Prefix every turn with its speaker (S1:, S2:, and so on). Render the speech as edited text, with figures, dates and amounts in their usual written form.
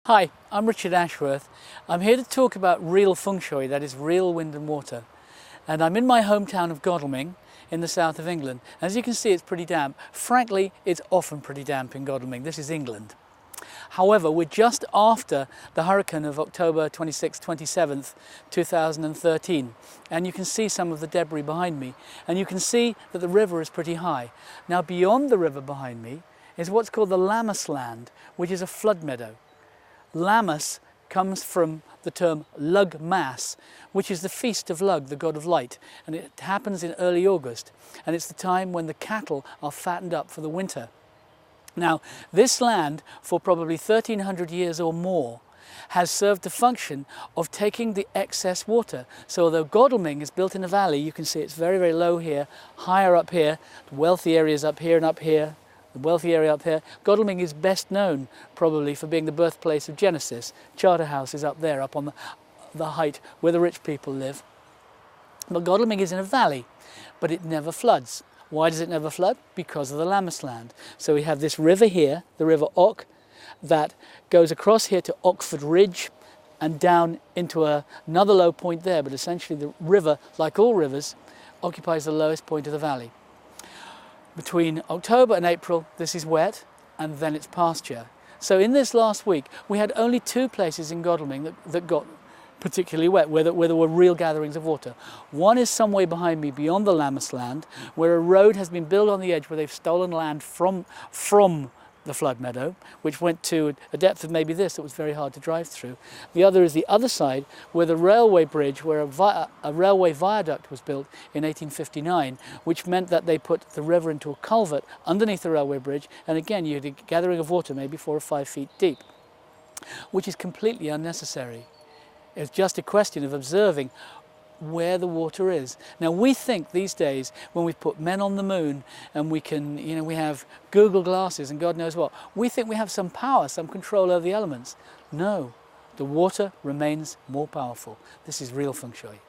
S1: Hi, I'm Richard Ashworth. I'm here to talk about real Feng Shui, that is real wind and water. And I'm in my hometown of Godalming in the south of England. As you can see, it's pretty damp. Frankly, it's often pretty damp in Godalming. This is England. However, we're just after the hurricane of October 26th, 27th, 2013. And you can see some of the debris behind me. And you can see that the river is pretty high. Now, beyond the river behind me is what's called the Lammas land, which is a flood meadow. Lammas comes from the term Lug Mass, which is the feast of Lug, the god of light, and it happens in early August, and it's the time when the cattle are fattened up for the winter. Now, this land, for probably 1300 years or more, has served the function of taking the excess water. So although Godalming is built in a valley, you can see it's very, very low here, higher up here, the wealthy areas up here and up here, the wealthy area up here. Godalming is best known probably for being the birthplace of Genesis. Charterhouse is up there, up on the height where the rich people live. But Godalming is in a valley, but it never floods. Why does it never flood? Because of the Lammas land. So we have this river here, the River Och, that goes across here to Oxford Ridge and down into another low point there, but essentially the river, like all rivers, occupies the lowest point of the valley. Between October and April, this is wet, and then it's pasture. So in this last week, we had only two places in Godalming that got particularly wet, where there were real gatherings of water. One is some way behind me beyond the Lammas land, where a road has been built on the edge where they've stolen land from the flood meadow, which went to a depth of maybe this that was very hard to drive through. The other is the other side, where the railway bridge, where a railway viaduct was built in 1859, which meant that they put the river into a culvert underneath the railway bridge, and again you had a gathering of water maybe 4 or 5 feet deep, which is completely unnecessary. It's just a question of observing where the water is. Now we think these days, when we've put men on the moon and we can, we have Google glasses and God knows what, we think we have some power, some control over the elements. No, the water remains more powerful. This is real Feng Shui.